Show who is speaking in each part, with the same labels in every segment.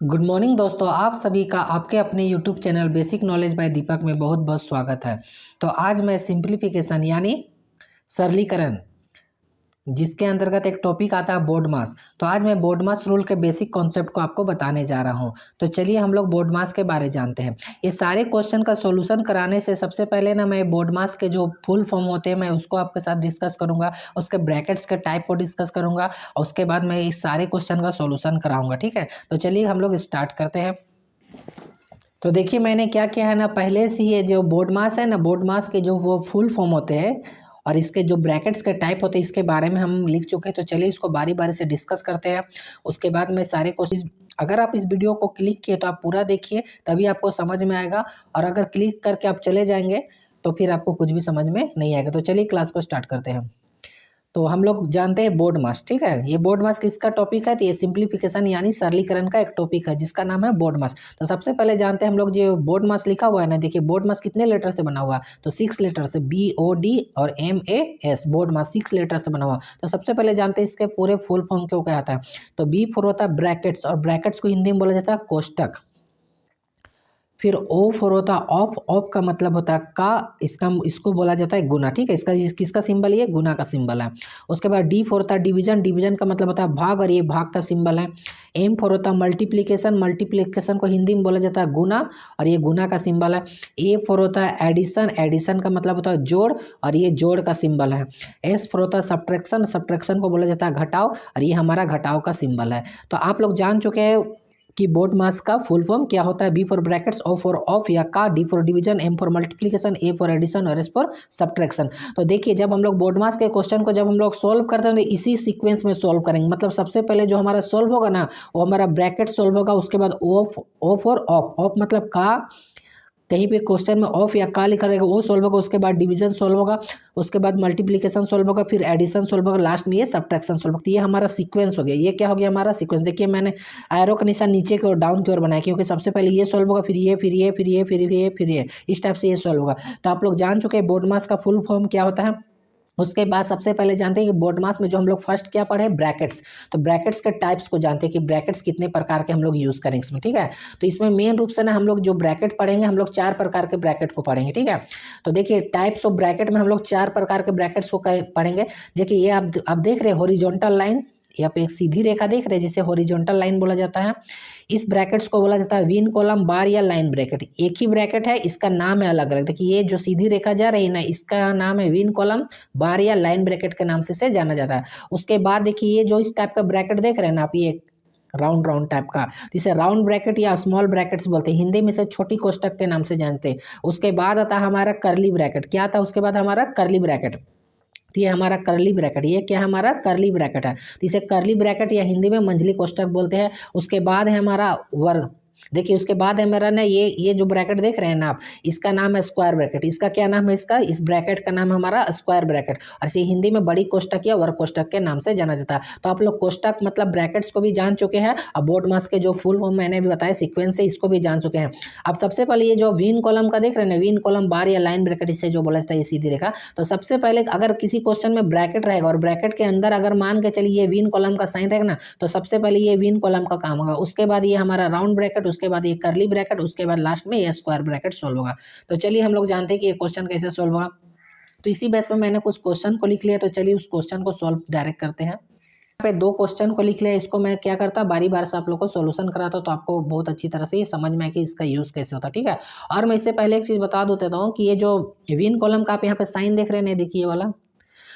Speaker 1: Good morning दोस्तों, आप सभी का आपके अपने YouTube channel basic knowledge by Deepak में बहुत बहुत स्वागत है। तो आज मैं सिंप्लीफिकेशन यानी सरलीकरण, जिसके अंतर्गत एक टॉपिक आता है बोर्ड मास। तो आज मैं बोर्ड मास रूल के बेसिक कॉन्सेप्ट को आपको बताने जा रहा हूं। तो चलिए हम लोग बोर्ड मास के बारे जानते हैं। ये सारे क्वेश्चन का सॉल्यूशन कराने से सबसे पहले ना मैं बोर्ड मास के जो फुल फॉर्म होते हैं मैं उसको आपके साथ डिस्कस करूंगा, उसके ब्रैकेट्स के टाइप को डिस्कस करूंगा और उसके बाद मैं इस सारे क्वेश्चन का सॉल्यूशन कराऊंगा। ठीक है, तो चलिए हम लोग स्टार्ट करते हैं। तो देखिए मैंने क्या किया है ना, पहले से ये जो बोर्ड मास है ना, बोर्ड मास के जो वो फुल फॉर्म होते हैं और इसके जो ब्रैकेट्स के टाइप होते हैं इसके बारे में हम लिख चुके हैं। तो चलिए इसको बारी बारी से डिस्कस करते हैं। उसके बाद मैं सारे क्वेश्चन, अगर आप इस वीडियो को क्लिक किए तो आप पूरा देखिए, तभी आपको समझ में आएगा। और अगर क्लिक करके आप चले जाएंगे तो फिर आपको कुछ भी समझ में नहीं आएगा। तो चलिए क्लास को स्टार्ट करते हैं। तो हम लोग जानते हैं बोर्ड मास, ठीक है। ये बोर्ड मास किसका टॉपिक है? तो ये सिंप्लीफिकेशन यानी सरलीकरण का एक टॉपिक है जिसका नाम है बोर्ड मास। तो सबसे पहले जानते हैं हम लोग, जो बोर्ड मास लिखा हुआ है ना, देखिए बोर्ड मास कितने लेटर से बना हुआ है? तो 6 लेटर से, BOD और MAS, बोर्ड मास 6 लेटर से बना हुआ। तो सबसे पहले जानते हैं इसके पूरे फुल फॉर्म क्यों क्या आता है। तो B फॉर होता है ब्रैकेट्स, और ब्रैकेट्स को हिंदी में बोला जाता है कोष्टक। फिर ओ फॉर होता है ऑफ, ऑफ का मतलब होता है का, इसको बोला जाता है गुना, ठीक है। इसका किसका सिंबल? ये गुना का सिंबल है। उसके बाद डी फॉर होता है डिवीजन, डिवीजन का मतलब होता है भाग, और ये भाग का सिंबल है। एम फॉर होता है मल्टीप्लीकेशन, मल्टीप्लीकेशन को हिंदी में बोला जाता है गुना, और ये गुना का सिंबल है। ए फॉर होता है एडिशन, एडिशन का मतलब होता है जोड़, और ये जोड़ का सिंबल है। एस फॉर होता है सब्ट्रैक्शन, सब्ट्रैक्शन को बोला जाता है घटाव, और ये हमारा घटाव का सिंबल है। तो आप लोग जान चुके हैं कि बोर्ड मास का फुल फॉर्म क्या होता है। B for brackets, O for of या का, D for division, M for multiplication, A for addition और एस फॉर सब्ट्रैक्शन। तो देखिए जब हम लोग बोर्ड मास के क्वेश्चन को जब हम लोग सोल्व करते हैं तो इसी सीक्वेंस में सोल्व करेंगे। मतलब सबसे पहले जो हमारा सोल्व होगा ना, वो हमारा ब्रैकेट सोल्व होगा। उसके बाद ओ फॉर ऑफ, ऑफ मतलब का, कहीं पे क्वेश्चन में ऑफ या का लिखा रहेगा वो सोल्व होगा। उसके बाद डिवीजन सोल्व होगा, उसके बाद मल्टीप्लिकेशन सोल्व होगा, फिर एडिशन सोल्व होगा, लास्ट में ये सब्ट्रैक्शन सोल्व होगा। तो ये हमारा सीक्वेंस हो गया। ये क्या हो गया? हमारा सीक्वेंस। देखिए मैंने एरो का निशान नीचे की ओर, डाउन की ओर बनाया, क्योंकि सबसे पहले ये सोल्व होगा, फिर ये, फिर ये, फिर ये, फिर ये, फिर ये, इस टाइप से ये सोल्व होगा। तो आप लोग जान चुके हैं बोर्ड मास का फुल फॉर्म क्या होता है। उसके बाद सबसे पहले जानते हैं कि बोर्ड मास में जो हम लोग फर्स्ट क्या पढ़े, ब्रैकेट्स। तो ब्रैकेट्स के टाइप्स को जानते हैं कि ब्रैकेट्स कितने प्रकार के हम लोग यूज करेंगे इसमें, ठीक है। तो इसमें मेन रूप से ना हम लोग जो ब्रैकेट पढ़ेंगे, हम लोग 4 प्रकार के ब्रैकेट को पढ़ेंगे, ठीक है। तो देखिए टाइप्स ऑफ ब्रैकेट में हम लोग 4 प्रकार के ब्रैकेट्स को पढ़ेंगे। देखिए ये आप देख रहे हैं हॉरिजॉन्टल लाइन, यहाँ पे एक सीधी रेखा देख रहे हैं जिसे हॉरिजॉन्टल लाइन बोला जाता है। इस ब्रैकेट्स को बोला जाता है विन कॉलम बार या लाइन ब्रैकेट। एक ही ब्रैकेट है, इसका नाम है अलग अलग। देखिए ये जो सीधी रेखा जा रही है ना, इसका नाम है विन कॉलम बार या लाइन ब्रैकेट के नाम से जाना जाता है। उसके बाद देखिए ये जो इस टाइप का ब्रैकेट देख रहे हैं ना आप, ये राउंड राउंड टाइप का, इसे राउंड ब्रैकेट या स्मॉल ब्रैकेट्स बोलते हैं। हिंदी में से छोटी कोष्टक के नाम से जानते हैं। उसके बाद आता है हमारा करली ब्रैकेट। क्या आता है उसके बाद? हमारा करली ब्रैकेट। तो ये हमारा करली ब्रैकेट, ये क्या हमारा करली ब्रैकेट है। तो इसे करली ब्रैकेट या हिंदी में मंझली कोष्टक बोलते हैं। उसके बाद है हमारा वर्ग। देखिए उसके बाद है मेरा ना, ये जो ब्रैकेट देख रहे हैं ना आप, इसका नाम है स्क्वायर ब्रैकेट। इसका क्या नाम है? इसका, इस ब्रैकेट का नाम है हमारा स्क्वायर ब्रैकेट, और इसे हिंदी में बड़ी कोष्टक या वर्ग कोष्टक के नाम से जाना जाता है। तो आप लोग कोष्टक मतलब ब्रैकेट्स को भी जान चुके हैं, और बोर्ड मास के जो फुल फॉर्म मैंने भी बताया सीक्वेंस से, इसको भी जान चुके हैं। अब सबसे पहले ये जो विन कॉलम का देख रहे हैं ना, विन कॉलम बार या लाइन ब्रैकेट, इससे जो बोला जाता है ये सीधी रेखा। तो सबसे पहले अगर किसी क्वेश्चन में ब्रैकेट रहेगा और ब्रैकेट के अंदर अगर मान के चलिए ये विन कॉलम का साइन रहेगा ना, तो सबसे पहले ये विन कॉलम का काम होगा। उसके बाद ये हमारा राउंड ब्रैकेट, उसके बाद ये करली ब्रैकेट, उसके बाद लास्ट में ये स्क्वायर ब्रैकेट सोल्व होगा। तो चलिए हम लोग जानते हैं कि ये क्वेश्चन कैसे सोल्व होगा। तो इसी बेस पे मैंने कुछ क्वेश्चन को लिख लिया। तो चलिए उस क्वेश्चन को सोल्व डायरेक्ट करते हैं। यहाँ पे 2 क्वेश्चन को लिख लिया, इसको मैं क्या करता, बारी बार से आप लोग को सोल्यूशन कराता, तो आपको बहुत अच्छी तरह से ये समझ में आए कि इसका यूज कैसे होता है, ठीक है। और मैं इससे पहले एक चीज बता देता हूँ कि ये जो विन कॉलम का आप यहाँ पे साइन देख रहे हैं, देखिए वाला,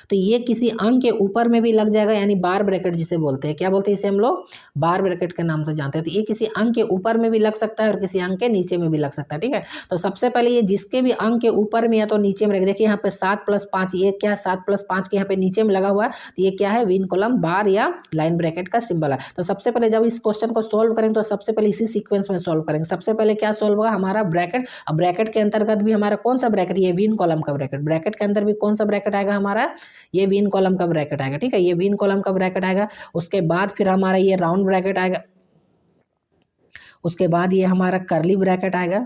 Speaker 1: तो ये किसी अंक के ऊपर में भी लग जाएगा, यानी बार ब्रैकेट जिसे बोलते हैं। क्या बोलते हैं इसे? हम लोग बार ब्रैकेट के नाम से जानते हैं। तो ये किसी अंक के ऊपर में भी लग सकता है और किसी अंक के नीचे में भी लग सकता है, ठीक है। तो सबसे पहले ये जिसके भी अंक के ऊपर में या तो नीचे में रहेगा, देखिए यहाँ पे 7+5, ये क्या है? 7+5 के यहाँ पे नीचे में लगा हुआ है, तो ये क्या है? विन कॉलम बार या लाइन ब्रैकेट का सिंबल है। तो सबसे पहले जब इस क्वेश्चन को सोल्व करेंगे तो सबसे पहले इसी सीक्वेंस में सोल्व करेंगे। सबसे पहले क्या सोल्व होगा? हमारा ब्रैकेट। अब ब्रैकेट के अंतर्गत भी हमारा कौन सा ब्रैकेट? ये विन कॉलम का ब्रैकेट। ब्रैकेट के अंदर भी कौन सा ब्रैकेट आएगा? हमारा ये विन कॉलम का ब्रैकेट आएगा, ठीक है। ये विन कॉलम का ब्रैकेट आएगा। उसके बाद फिर हमारा ये राउंड ब्रैकेट आएगा। उसके बाद ये हमारा करली ब्रैकेट आएगा,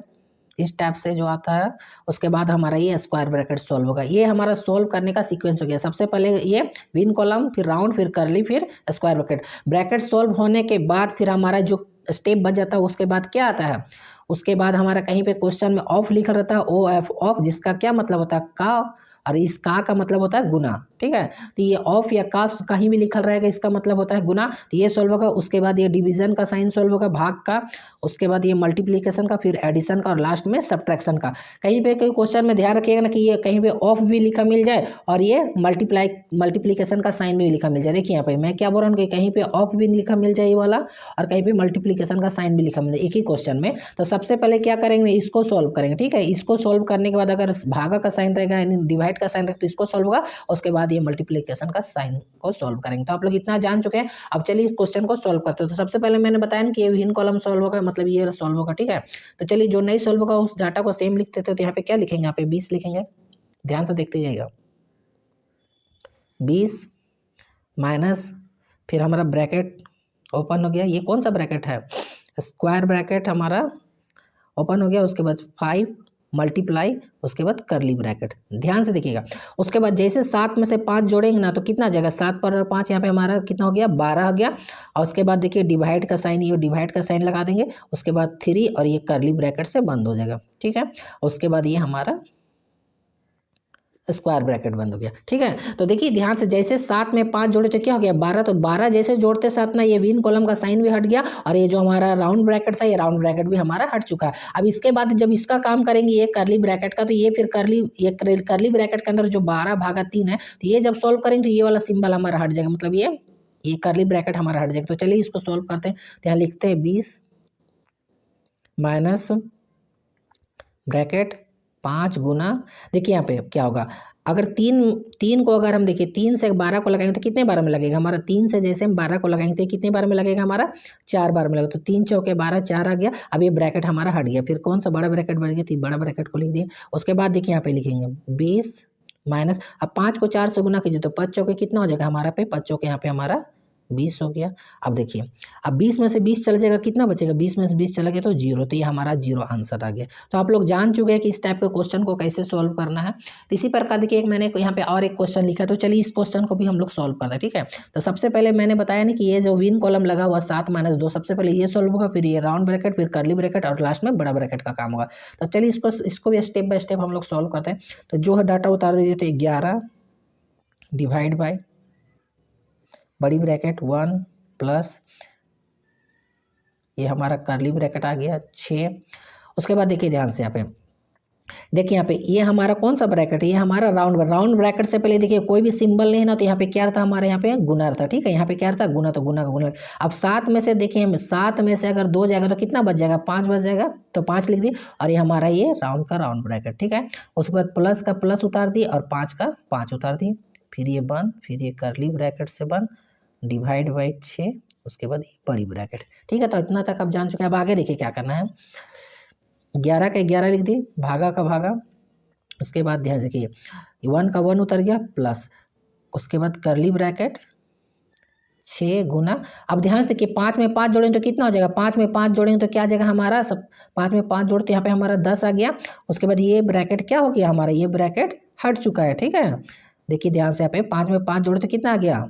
Speaker 1: इस टाइप से जो आता है। उसके बाद हमारा ये स्क्वायर ब्रैकेट सोल्व होगा। ये हमारा सोल्व करने का सीक्वेंस हो गया। सबसे पहले ये विन कॉलम, फिर राउंड, फिर करली, फिर स्क्वायर ब्रैकेट। ब्रैकेट सोल्व होने के बाद फिर हमारा जो स्टेप बच जाता है। उसके बाद क्या आता है, उसके बाद हमारा कहीं पे क्वेश्चन में ऑफ लिखा रहता है, ओ एफ ऑफ, जिसका क्या मतलब होता है का, और इस का मतलब होता है गुना। ठीक है, तो ये ऑफ या का कहीं भी लिखा रहेगा, इसका मतलब होता है गुना। तो ये सॉल्व होगा। उसके बाद ये डिवीजन का साइन सॉल्व होगा, भाग का। उसके बाद ये मल्टीप्लिकेशन का, फिर एडिशन का, और लास्ट में सब्ट्रैक्शन का। कहीं पे कोई क्वेश्चन में ध्यान रखिएगा ना कि ये कहीं पे ऑफ भी लिखा मिल जाए और ये मल्टीप्लिकेशन का साइन भी लिखा मिल जाए। देखिए यहाँ पे मैं क्या बोल रहा हूँ कि कहीं पे ऑफ भी लिखा मिल जाए ये वाला, और कहीं पे मल्टीप्लिकेशन का साइन भी लिखा मिल जाए एक ही क्वेश्चन में। तो सबसे पहले क्या करेंगे, इसको सॉल्व करेंगे। ठीक है, इसको सॉल्व करने के बाद अगर भागा का साइन रहेगा यानी डिवाइड का साइन रहेगा तो इसको सॉल्व होगा। उसके बाद ये मल्टीप्लिकेशन का साइन को सॉल्व करेंगे। तो आप लोग इतना जान चुके हैं। अब चलिए क्वेश्चन को सॉल्व करते हैं। तो सबसे पहले मैंने बताया ना कि ये विभिन्न कॉलम सॉल्व होगा, मतलब ये सॉल्व होगा। ठीक है, तो चलिए जो नहीं सॉल्व होगा उस डाटा को सेम लिखते थे। तो यहाँ पे क्या लिखेंगे, यहाँ पे 20 लिखेंगे। ध्यान से देखते जाइएगा, 20 माइनस, फिर हमारा ब्रैकेट ओपन हो गया। ये कौन सा ब्रैकेट है, स्क्वायर ब्रैकेट हमारा ओपन हो गया। उसके बाद 5 मल्टीप्लाई, उसके बाद करली ब्रैकेट। ध्यान से देखिएगा। उसके बाद जैसे 7 में से 5 जोड़ेंगे ना तो कितना आ जाएगा, 7 पर 5 यहाँ पे हमारा कितना हो गया, 12 हो गया। और उसके बाद देखिए डिवाइड का साइन, ये डिवाइड का साइन लगा देंगे। उसके बाद 3 और ये करली ब्रैकेट से बंद हो जाएगा। ठीक है, उसके बाद ये हमारा स्क्वायर ब्रैकेट बंद हो गया। ठीक है, तो देखिए ध्यान से, जैसे 7 में 5 जोड़े तो क्या हो गया, 12। तो 12 जैसे जोड़ते साथ ना ये विन कॉलम का साइन भी हट गया, और ये जो हमारा राउंड ब्रैकेट था ये राउंड ब्रैकेट भी हमारा हट चुका है। अब इसके बाद जब इसका काम करेंगे ये करली ब्रैकेट का, तो ये फिर करली ब्रैकेट के अंदर जो 12/3 है, तो ये जब सॉल्व करेंगे तो ये वाला सिंबल हमारा हट जाएगा, मतलब ये करली ब्रैकेट हमारा हट जाएगा। तो चलिए इसको सॉल्व करते हैं। तो यहाँ लिखते हैं 20 माइनस ब्रैकेट 5 गुना, देखिए यहाँ पे क्या होगा, अगर तीन को अगर हम देखिए 3 से 12 को लगाएंगे तो कितने बार में लगेगा हमारा, 3 से जैसे हम 12 को लगाएंगे तो कितने बार में लगेगा हमारा, 4 बार में लगेगा। तो 3 चौके 12, 4 आ गया। अब ये ब्रैकेट हमारा हट गया। फिर कौन सा बड़ा ब्रैकेट बढ़ गया, तो बड़ा ब्रैकेट को लिख दिए। उसके बाद देखिए यहाँ पे लिखेंगे 20 माइनस, अब 5 को 4 से गुना कीजिए तो 5 चौके कितना हो जाएगा हमारा, 5 चौके यहाँ पे हमारा 20 हो गया। अब देखिए, अब 20 में से 20 चला जाएगा, कितना बचेगा, 20 में से 20 चला गया तो 0। तो ये हमारा 0 आंसर आ गया। तो आप लोग जान चुके हैं कि इस टाइप के क्वेश्चन को कैसे सॉल्व करना है। तो इसी प्रकार देखिए, एक मैंने यहाँ पे और एक क्वेश्चन लिखा, तो चलिए इस क्वेश्चन को भी हम लोग सॉल्व करते हैं। ठीक है, तो सबसे पहले मैंने बताया ना कि ये जो विन कॉलम लगा हुआ 7 - 2, सबसे पहले ये सॉल्व होगा, फिर ये राउंड ब्रैकेट, फिर करली ब्रैकेट, और लास्ट में बड़ा ब्रैकेट का काम होगा। तो चलिए इसको भी स्टेप बाय स्टेप हम लोग सॉल्व करते हैं। तो जो है डाटा उतार दीजिए। तो 11 डिवाइड बाय बड़ी ब्रैकेट 1 प्लस ये हमारा करली ब्रैकेट आ गया 6। उसके बाद देखिए ध्यान से यहाँ पे देखिए, यहाँ पे ये हमारा कौन सा ब्रैकेट है, ये हमारा राउंड ब्रैकेट से पहले देखिए कोई भी सिंबल नहीं है ना, तो यहाँ पे क्या था हमारे, यहाँ पे गुना था। ठीक है, यहाँ पे क्या था, गुना, तो गुना का गुना। अब 7 में से देखिए, हम 7 में से अगर 2 जाएगा तो कितना बच जाएगा, 5 बच जाएगा। तो 5 लिख दिए, और ये हमारा ये राउंड का राउंड ब्रैकेट। ठीक है, उसके बाद प्लस का प्लस उतार दिए और 5 का 5 उतार दिए। फिर ये बंद, फिर ये करली ब्रैकेट से बंद, डिवाइड बाई 6, उसके बाद बड़ी ब्रैकेट। ठीक है, तो इतना तक आप जान चुके हैं। अब आगे देखिए क्या करना है। 11 का 11 लिख दिए, भागा का भागा। उसके बाद ध्यान से देखिए, 1 का 1 उतर गया, प्लस उसके बाद करली ब्रैकेट 6 गुना। अब ध्यान से देखिए, 5 में 5 जोड़ेंगे तो कितना हो जाएगा, 5 में 5 जोड़ेंगे तो क्या आ जाएगा हमारा, सब 5 में 5 जोड़ते यहाँ पे हमारा 10 आ गया। उसके बाद ये ब्रैकेट क्या हो गया हमारा, ये ब्रैकेट हट चुका है। ठीक है, देखिए ध्यान से, यहाँ पे 5 में 5 जोड़े तो कितना आ गया,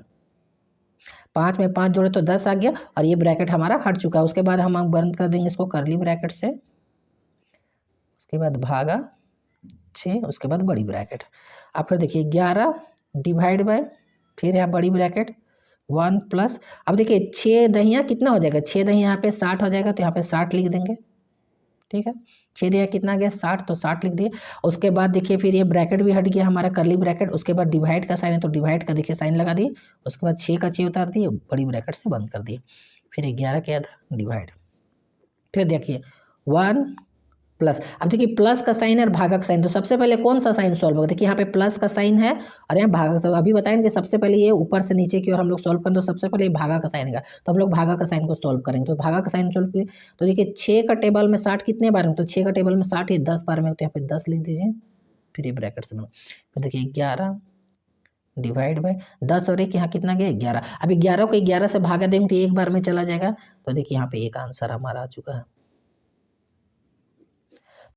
Speaker 1: 5 में 5 जोड़े तो 10 आ गया, और ये ब्रैकेट हमारा हट चुका है। उसके बाद हम बंद कर देंगे इसको करली ब्रैकेट से। उसके बाद भागा 6, उसके बाद बड़ी ब्रैकेट। अब फिर देखिए 11 डिवाइड बाय, फिर यहाँ बड़ी ब्रैकेट 1 प्लस। अब देखिए 6 दहिया कितना हो जाएगा, 6 दहिया यहाँ पे 60 हो जाएगा, तो यहाँ पे 60 लिख देंगे। ठीक है, 6 दहिया कितना गया, 60, तो 60 लिख दिए। उसके बाद देखिए फिर ये ब्रैकेट भी हट गया हमारा, करली ब्रैकेट। उसके बाद डिवाइड का साइन है तो डिवाइड का देखिए साइन लगा दिए। उसके बाद 6 का 6 उतार दिए, बड़ी ब्रैकेट से बंद कर दिए। फिर 11 क्या था, डिवाइड। फिर देखिए 1 प्लस। अब देखिए प्लस का साइन है और भागा का साइन, तो सबसे पहले कौन सा साइन सॉल्व होगा, देखिए यहाँ पे प्लस का साइन है और यहाँ भागा। तो अभी बताएंगे कि सबसे पहले ये ऊपर से नीचे की ओर हम लोग सॉल्व करें, तो सबसे पहले भागा का साइन है, तो हम लोग भागा का साइन को सॉल्व करेंगे। तो भागा का साइन सॉल्व किए, तो देखिए 6 का टेबल में 60 कितने बार में, तो 6 का टेबल में 60 ये 10 बार में, तो यहाँ पे 10 लिख दीजिए। फिर ये ब्रैकेट से बना, फिर देखिए 11 डिवाइड बाय 10 और 1 यहाँ कितना गया, 11। अब 11 को 11 से भागा देंगे तो एक बार में चला जाएगा। तो देखिए यहाँ पे एक आंसर हमारा आ चुका है।